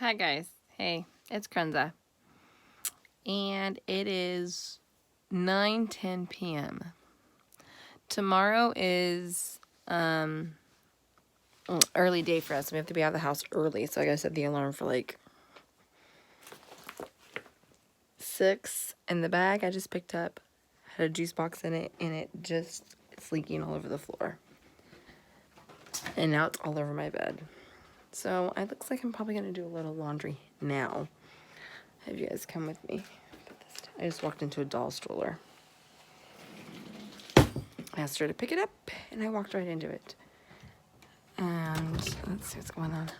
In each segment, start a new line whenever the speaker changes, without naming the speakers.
Hi guys. Hey, it's Krenza. And it is 9:10 p.m. Tomorrow is early day for us. We have to be out of the house early, so I gotta set the alarm for like 6. And the bag I just picked up had a juice box in it, and it's leaking all over the floor. And now it's all over my bed. So it looks like I'm probably gonna do a little laundry now. Have you guys come with me? I just walked into a doll stroller. I asked her to pick it up, and I walked right into it. And let's see what's going on.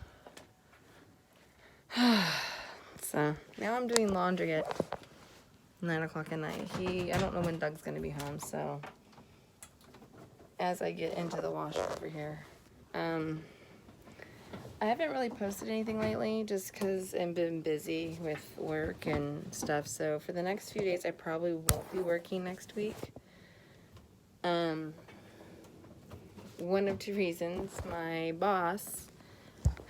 So now I'm doing laundry at 9 o'clock at night. I don't know when Doug's gonna be home, so as I get into the washer over here, I haven't really posted anything lately just because I've been busy with work and stuff. So for the next few days, I probably won't be working next week. One of two reasons. My boss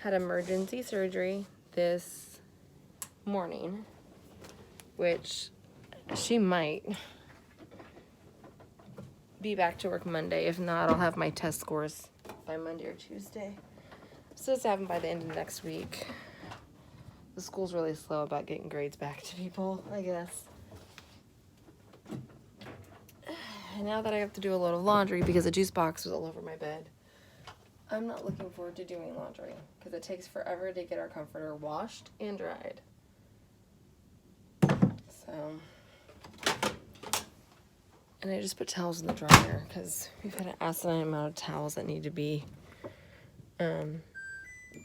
had emergency surgery this morning, which she might be back to work Monday. If not, I'll have my test scores by Monday or Tuesday. So it's happening by the end of next week. The school's really slow about getting grades back to people, I guess. And now that I have to do a load of laundry because the juice box was all over my bed, I'm not looking forward to doing laundry because it takes forever to get our comforter washed and dried. So, and I just put towels in the dryer because we've had an asinine amount of towels that need to be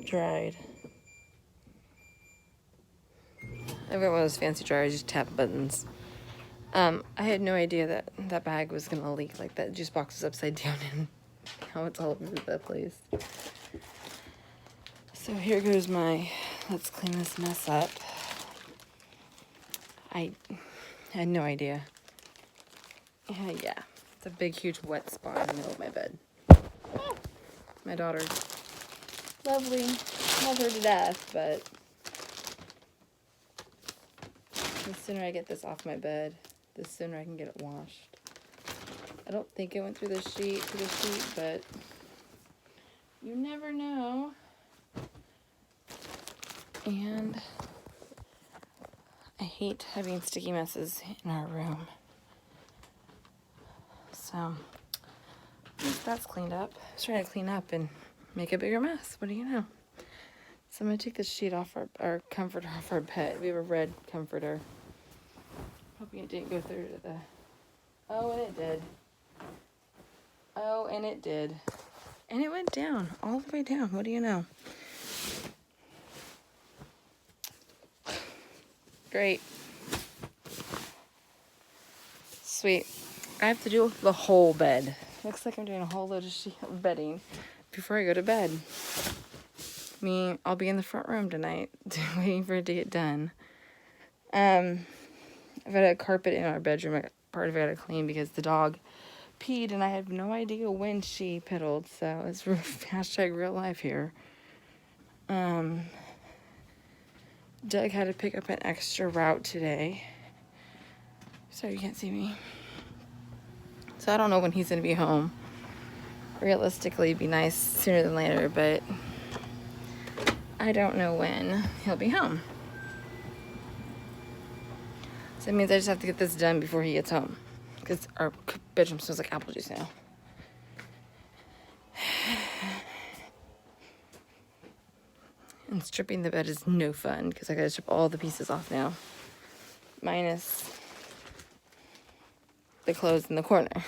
dried. I've got one of those fancy dryers, you just tap buttons. I had no idea that that bag was gonna leak, like that juice box was upside down and now it's all over the place. So here goes my, let's clean this mess up. I had no idea. Yeah, it's a big, huge wet spot in the middle of my bed. My daughter's lovely, love her to death, but the sooner I get this off my bed, the sooner I can get it washed. I don't think it went through the sheet, but you never know. And I hate having sticky messes in our room. So, at least that's cleaned up. I was trying to clean up and make a bigger mess. What do you know? So I'm going to take this sheet off our comforter off our bed. We have a red comforter. Hoping it didn't go through to the... Oh, and it did. Oh, and it did. And it went down, all the way down. What do you know? Great. Sweet. I have to do the whole bed. Looks like I'm doing a whole load of bedding before I go to bed. I'll be in the front room tonight waiting for it to get done. I've got a carpet in our bedroom. Part of it I gotta clean because the dog peed and I have no idea when she piddled. So it's hashtag real life here. Doug had to pick up an extra route today. Sorry, you can't see me. So I don't know when he's going to be home. Realistically, it'd be nice sooner than later, but I don't know when he'll be home. So that means I just have to get this done before he gets home. Because our bedroom smells like apple juice now. And stripping the bed is no fun because I gotta strip all the pieces off now. Minus the clothes in the corner.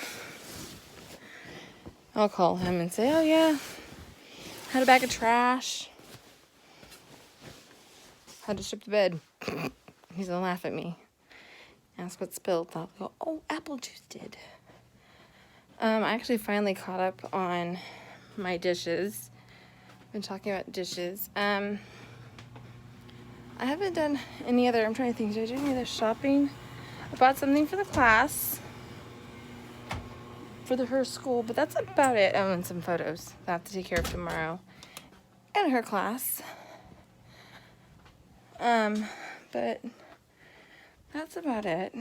I'll call him and say, oh yeah, had a bag of trash. Had to strip the bed. He's gonna laugh at me. Ask what spilled. I'll go, oh, apple juice did. I actually finally caught up on my dishes. Been talking about dishes. I haven't done any other, I'm trying to think, did I do any other shopping? I bought something for the class. For her school, but that's about it. Oh, and some photos that I have to take care of tomorrow. And her class. But that's about it.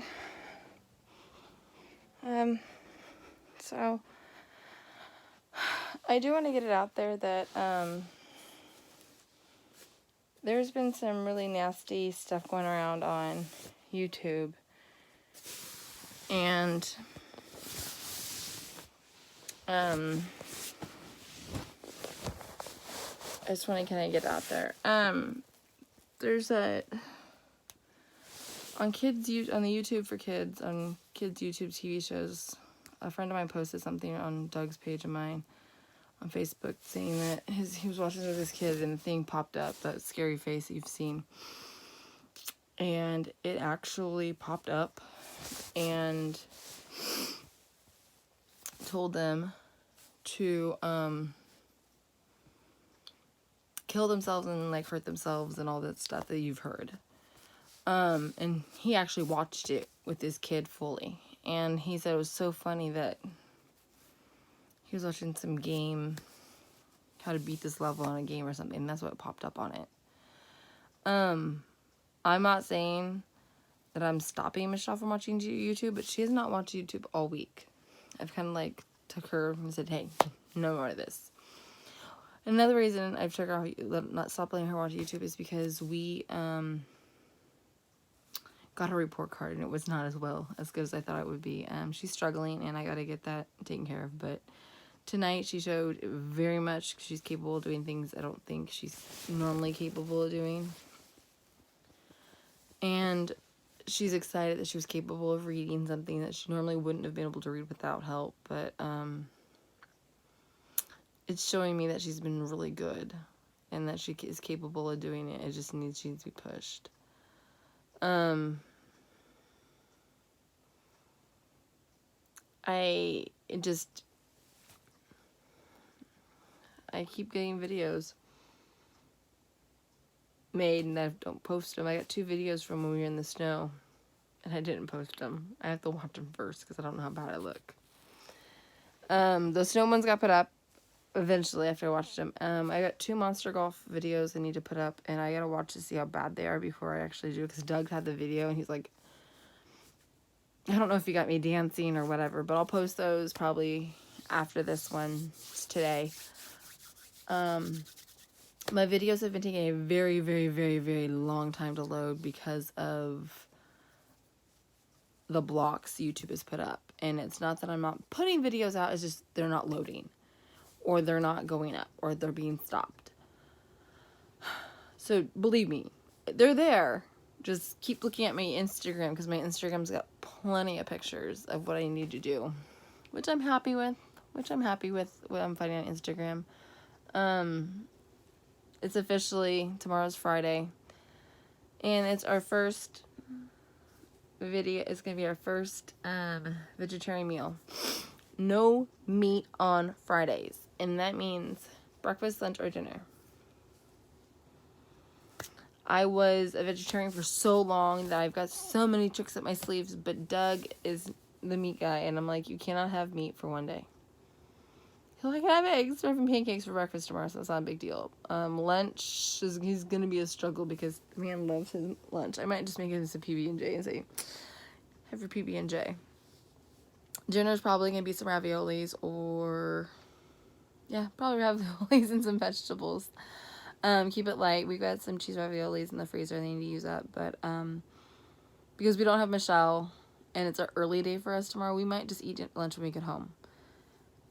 So I do want to get it out there that, there's been some really nasty stuff going around on YouTube. And, I just want to kind of get out there. There's on the YouTube for kids, on kids YouTube TV shows, a friend of mine posted something on Doug's page of mine on Facebook saying that he was watching with his kid and the thing popped up, that scary face that you've seen. And it actually popped up and told them to kill themselves and like hurt themselves and all that stuff that you've heard. And he actually watched it with his kid fully. And he said it was so funny that he was watching some game, how to beat this level on a game or something, and that's what popped up on it. I'm not saying that I'm stopping Michelle from watching YouTube, but she has not watched YouTube all week. I've kind of like took her and said, hey, no more of this. Another reason I've took her, not stop letting her watch YouTube, is because we got her report card and it was not as good as I thought it would be. She's struggling and I got to get that taken care of, but tonight she showed very much she's capable of doing things I don't think she's normally capable of doing. And she's excited that she was capable of reading something that she normally wouldn't have been able to read without help. But it's showing me that she's been really good and that she is capable of doing it. It just needs to be pushed. I keep getting videos made and I don't post them. I got 2 videos from when we were in the snow and I didn't post them. I have to watch them first because I don't know how bad I look. The snow ones got put up eventually after I watched them. I got 2 Monster Golf videos I need to put up, and I gotta watch to see how bad they are before I actually do, because Doug had the video and he's like, I don't know if he got me dancing or whatever, but I'll post those probably after this one today. My videos have been taking a very, very, very, very long time to load because of the blocks YouTube has put up. And it's not that I'm not putting videos out, it's just they're not loading. Or they're not going up. Or they're being stopped. So, believe me, they're there. Just keep looking at my Instagram, because my Instagram's got plenty of pictures of what I need to do. Which I'm happy with. What I'm finding on Instagram. It's officially, tomorrow's Friday. And it's our first video. It's going to be our first vegetarian meal. No meat on Fridays. And that means breakfast, lunch, or dinner. I was a vegetarian for so long that I've got so many tricks up my sleeves, but Doug is the meat guy, and I'm like, you cannot have meat for one day. He's like, I can have eggs or pancakes for breakfast tomorrow, so it's not a big deal. Lunch, he's going to be a struggle because the man loves his lunch. I might just make it as a PB&J and say, have your PB&J. Dinner's probably going to be some raviolis or, yeah, probably raviolis and some vegetables. Keep it light. We got some cheese raviolis in the freezer. They need to use up, but because we don't have Michelle and it's an early day for us tomorrow, we might just eat lunch when we get home.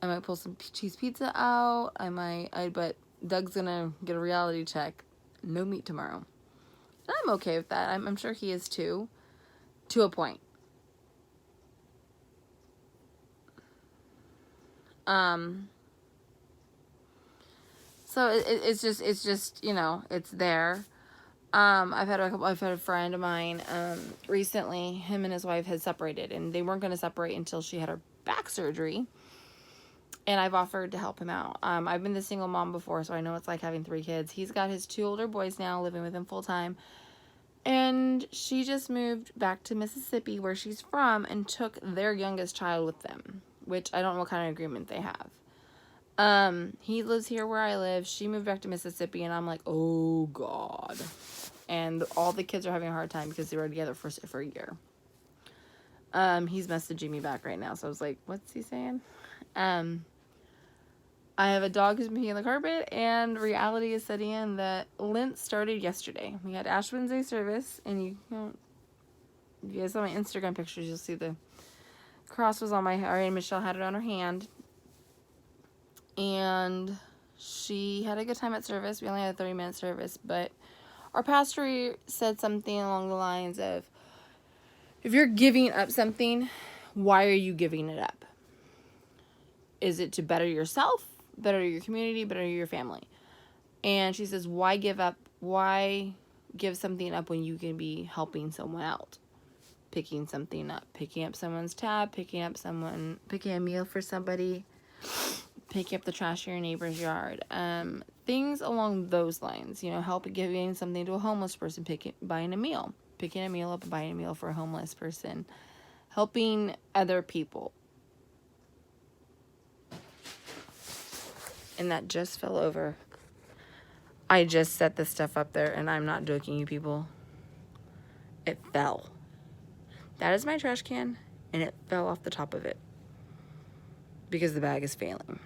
I might pull some cheese pizza out. But Doug's gonna get a reality check. No meat tomorrow. And I'm okay with that. I'm sure he is too, to a point. So it's just you know, it's there. I've had a friend of mine recently. Him and his wife had separated, and they weren't going to separate until she had her back surgery. And I've offered to help him out. I've been the single mom before, so I know it's like having 3 kids. He's got his 2 older boys now living with him full time. And she just moved back to Mississippi, where she's from, and took their youngest child with them, which I don't know what kind of agreement they have. He lives here where I live. She moved back to Mississippi, and I'm like, oh, God. and all the kids are having a hard time because they were together for a year. He's messaging me back right now, so I was like, what's he saying? I have a dog who's been peeing on the carpet, and reality is setting in that Lent started yesterday. We had Ash Wednesday service, and you guys saw my Instagram pictures, you'll see the cross was on my hair, and Michelle had it on her hand. And she had a good time at service. We only had a 30-minute service, but our pastor said something along the lines of, if you're giving up something, why are you giving it up? Is it to better yourself, better your community, better your family? And she says, why give up? Why give something up when you can be helping someone out? Picking something up, picking up someone's tab, picking a meal for somebody, picking up the trash in your neighbor's yard. Things along those lines, giving something to a homeless person, buying a meal, picking a meal up and buying a meal for a homeless person, helping other people. And that just fell over. I just set this stuff up there, and I'm not joking, you people. It fell. That is my trash can, and it fell off the top of it because the bag is failing.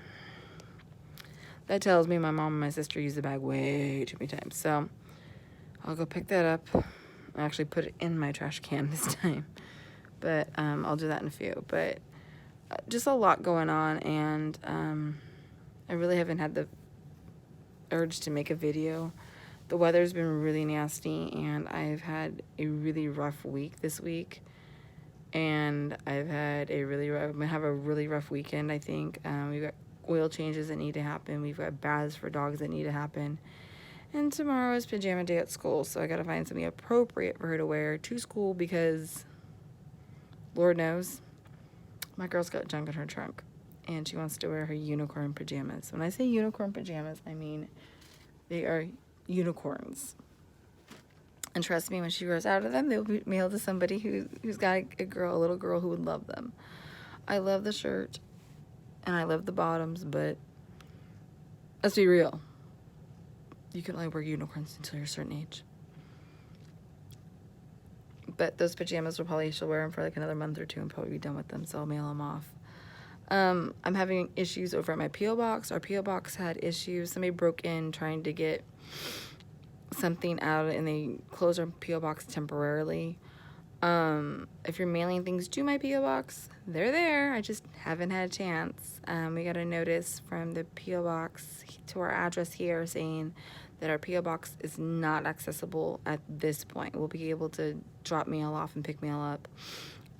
That tells me my mom and my sister used the bag way too many times. So I'll go pick that up. I actually put it in my trash can this time, but I'll do that in a few. But just a lot going on, and I really haven't had the urge to make a video. The weather's been really nasty, and I've had a really rough week this week. And I'm gonna have a really rough weekend, I think. We've got oil changes that need to happen. We've got baths for dogs that need to happen. And tomorrow is pajama day at school, so I gotta find something appropriate for her to wear to school because, Lord knows, my girl's got junk in her trunk. And she wants to wear her unicorn pajamas. When I say unicorn pajamas, I mean they are unicorns. And trust me, when she grows out of them, they'll be mailed to somebody who's got a little girl who would love them. I love the shirt, and I love the bottoms, but let's be real. You can only wear unicorns until you're a certain age. But those pajamas she'll wear them for like another month or two and probably be done with them, so I'll mail them off. I'm having issues over at my P.O. box. Our P.O. box had issues. Somebody broke in trying to get something out, and they closed our P.O. box temporarily. If you're mailing things to my P.O. box, they're there. I just haven't had a chance. We got a notice from the P.O. box to our address here saying that our P.O. box is not accessible at this point. We'll be able to drop mail off and pick mail up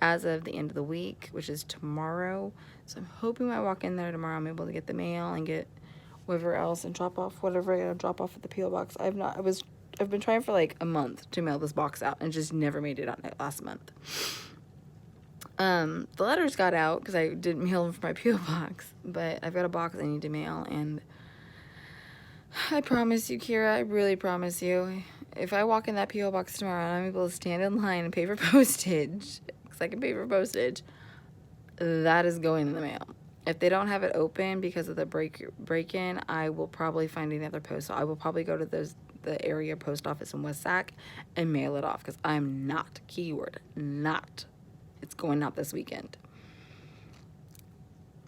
as of the end of the week, which is tomorrow. So I'm hoping when I walk in there tomorrow, I'm able to get the mail and get whatever else and drop off whatever I gotta drop off at the P.O. box. I've been trying for like a month to mail this box out and just never made it out last month. The letters got out because I didn't mail them for my P.O. box, but I've got a box I need to mail, and I promise you, Kira, I really promise you, if I walk in that P.O. box tomorrow and I'm able to stand in line and pay for postage, because I can pay for postage, that is going in the mail. If they don't have it open because of the break-in, I will probably find another post. So I will probably go to the area post office in West Sac and mail it off because I'm not, keyword, not. It's going out this weekend.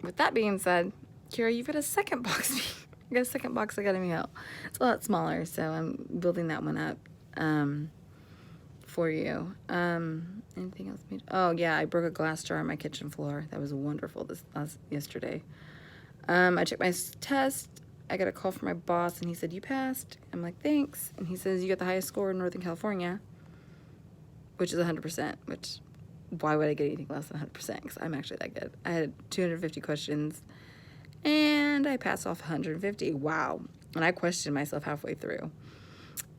With that being said, Kira, you've got a second box. I got a second box I got to mail. It's a lot smaller, so I'm building that one up for you. Anything else? Oh yeah, I broke a glass jar on my kitchen floor. That was wonderful yesterday. I took my test. I got a call from my boss, and he said, you passed. I'm like, thanks. And he says, you got the highest score in Northern California, which is 100%, which, why would I get anything less than 100%? Because I'm actually that good. I had 250 questions, and I passed off 150. Wow. And I questioned myself halfway through.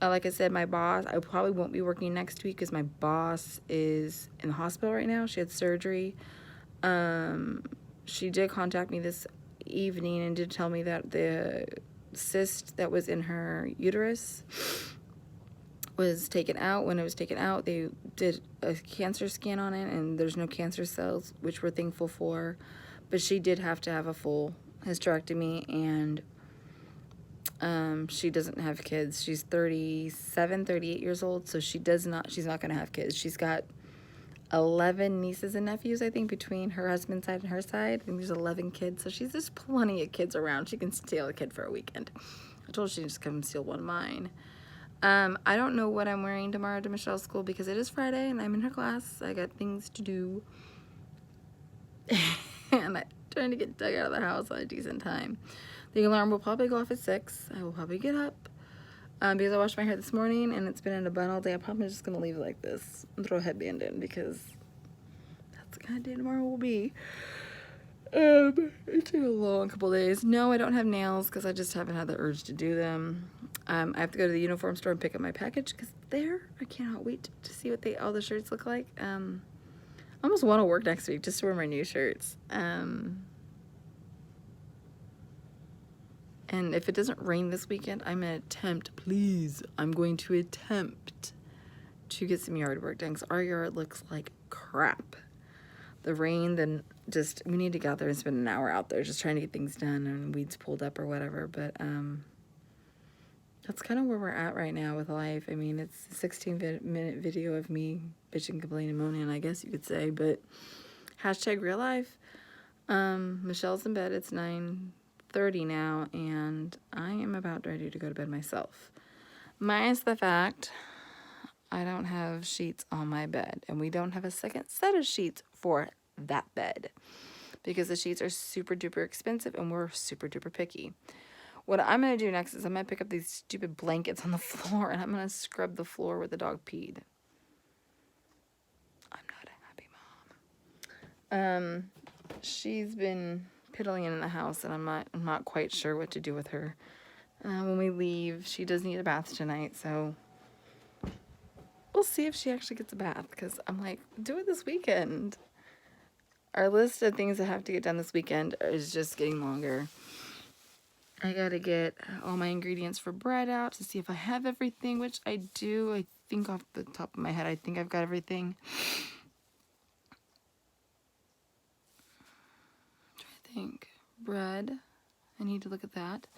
Like I said, my boss, I probably won't be working next week because my boss is in the hospital right now. She had surgery. She did contact me this evening and did tell me that the cyst that was in her uterus was taken out. When it was taken out, they did a cancer scan on it, and there's no cancer cells, which we're thankful for. But she did have to have a full hysterectomy, and She doesn't have kids. She's 37, 38 years old, so she's not going to have kids. She's got 11 nieces and nephews, I think, between her husband's side and her side. I think there's 11 kids, so there's plenty of kids around. She can steal a kid for a weekend. I told her she can just come and steal one of mine. I don't know what I'm wearing tomorrow to Michelle's school because it is Friday and I'm in her class. I got things to do. And I'm trying to get Doug out of the house on a decent time. The alarm will probably go off at 6. I will probably get up. Because I washed my hair this morning and it's been in a bun all day. I'm probably just going to leave it like this and throw a headband in because that's the kind of day tomorrow will be. It's been a long couple days. No, I don't have nails because I just haven't had the urge to do them. I have to go to the uniform store and pick up my package because I cannot wait to see what all the shirts look like. I almost want to work next week just to wear my new shirts. And if it doesn't rain this weekend, I'm going to attempt, please, I'm going to attempt to get some yard work done because our yard looks like crap. The rain, then we need to get out there and spend an hour out there just trying to get things done and weeds pulled up or whatever. But that's kind of where we're at right now with life. I mean, it's a 16-minute video of me bitching, complaining, moaning, I guess you could say. But hashtag real life. Michelle's in bed. It's 9:30 now, and I am about ready to go to bed myself. Minus the fact I don't have sheets on my bed, and we don't have a second set of sheets for that bed because the sheets are super duper expensive and we're super duper picky. What I'm going to do next is I'm going to pick up these stupid blankets on the floor and I'm going to scrub the floor where the dog peed. I'm not a happy mom. She's been piddling in the house and I'm not quite sure what to do with her. When we leave, she does need a bath tonight, so we'll see if she actually gets a bath because I'm like, do it this weekend. Our list of things that have to get done this weekend is just getting longer. I gotta get all my ingredients for bread out to see if I have everything, which I do. I think off the top of my head, I think I've got everything. I'm trying to think. Bread. I need to look at that.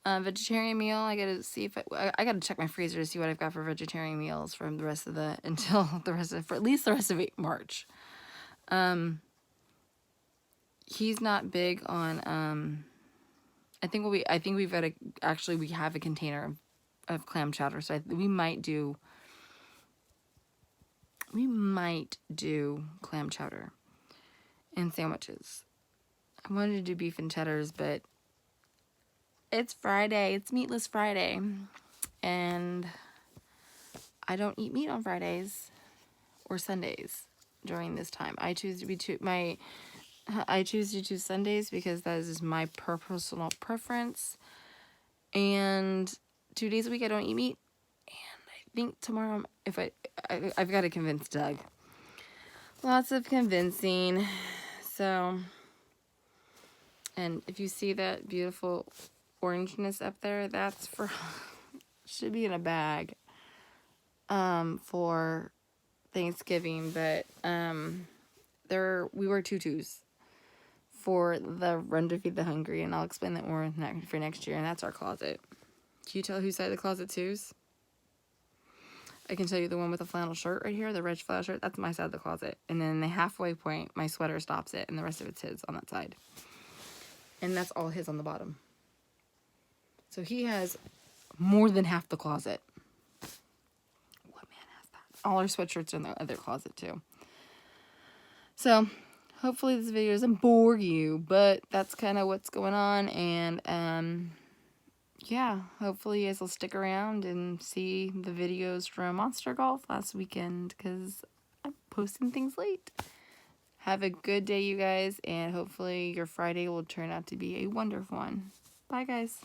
Vegetarian meal. I gotta see if I gotta check my freezer to see what I've got for vegetarian meals from the rest of for at least the rest of March. He's not big on I think we have a container of clam chowder, so we might do clam chowder and sandwiches. I wanted to do beef and cheddars, but it's Friday. It's Meatless Friday, and I don't eat meat on Fridays or Sundays during this time. I choose to do Sundays because that is my personal preference. And 2 days a week I don't eat meat. And I think tomorrow, I've got to convince Doug. Lots of convincing. So, and if you see that beautiful orangeness up there, that's should be in a bag for Thanksgiving. But we wear tutus for the Run to Feed the Hungry, and I'll explain that more for next year, and that's our closet. Can you tell whose side of the closet's whose? I can tell you the one with the flannel shirt right here, the red flannel shirt, that's my side of the closet. And then the halfway point, my sweater stops it, and the rest of it's his on that side. And that's all his on the bottom. So he has more than half the closet. What man has that? All our sweatshirts are in the other closet, too. So hopefully this video doesn't bore you, but that's kind of what's going on. And yeah, hopefully you guys will stick around and see the videos from Monster Golf last weekend because I'm posting things late. Have a good day, you guys, and hopefully your Friday will turn out to be a wonderful one. Bye, guys.